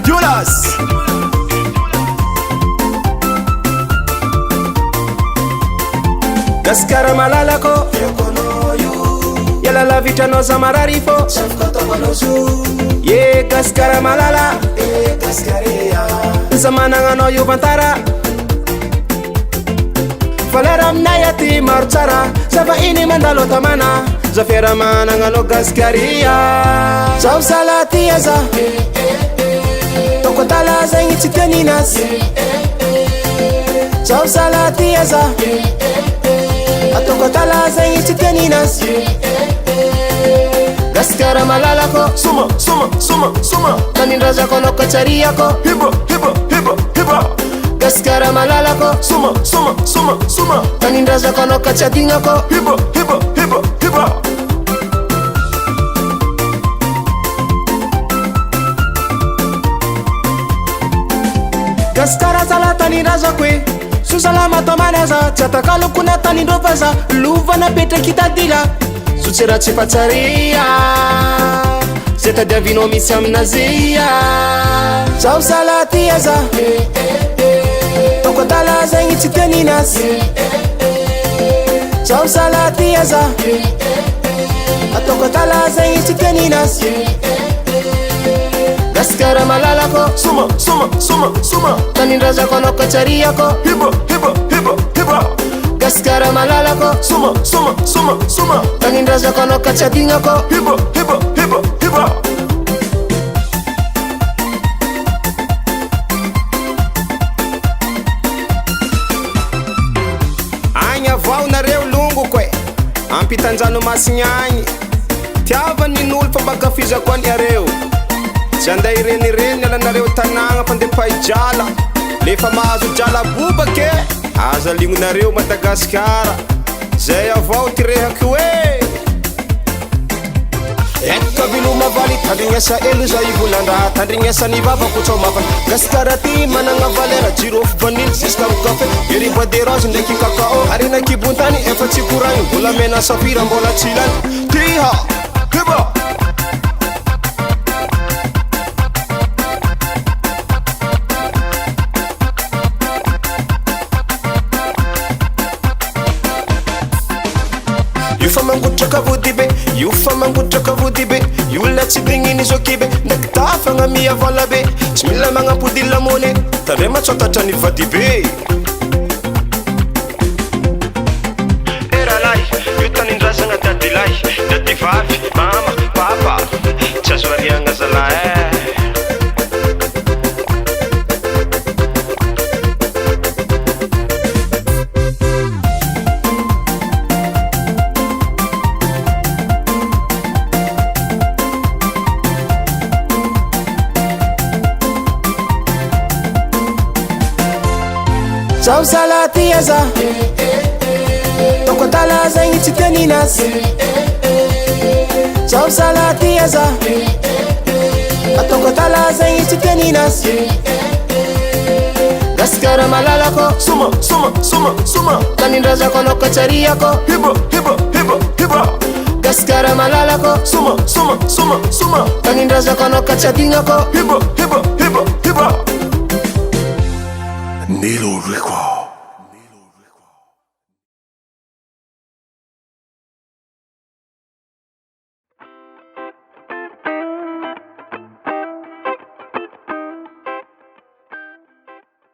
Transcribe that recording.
Julas gaskara malalako yala la vitano za mararifo ye gaskara malala zamanagno yuvantara falaram nayati martsara zava ini mandalo tamana zafera managno gaskaria zao salatiaza tokotala zegny tsy teninas zao salatiaza atokotala zegny tsy teninas gaskara malalako suma suma suma suma nanindrazako no katsariako hiba hiba hiba hiba gaskara malalako suma suma suma suma nanindrazako no katsadignako hiba hiba hiba hiba gaskara zala tanindrazako e susalama tomanaza tsy atakalokona tanindrovaza lovana petraky tadila sotsira tsy fatsaria zay tadiavinao misy aminazia zao salatiaza tokotala zegny tsy teninas zao salatiaza atokotala zegny tsy teninas gaskara malalako suma suma suma suma tanindrazako no katsariako hiba hiba hiba hiba gaskara malalako suma suma suma suma tanindrazako no katsadignako hiba hiba hiba hiba agny avao nareo longo koe ampitanjanomasigny agny tiavanin'olo fa bakafizako any areo tsy anday irenireny alanareo tanagna fandepahidrala lefa mahazo drala bobake aza lignonareo Madagasikara zay avao tirehako hoe ekavilo valy tandrignesa elo za ivolandraha tandrignesa ny vavako tsao mafana gaskara ty managna valera jirofo vanily ziska kafe iriba de rose ndraiky kakao arina kibontany efa tsy koragny mbola mena safira mbola tsilany tiha hiba io fa mangotraka vodibe io fa mangotraka vodibe io la tsy digniny zokibe ndraiky tafagna miavala be tsy mila magnampodila mone tandre matsotatra ny vadibe eralay io tanindrazagna dadilay dadivavy mama papa tsy azo ariagna zala zao salatiaza tokotala zegny tsy teninas zao salatiaza atokotala zegny tsy teninas gaskara malalako suma suma suma suma tanindrazako no katsariako hiba hiba hiba hiba gaskara malalako suma suma suma suma tanindrazako no katsadignako hiba hiba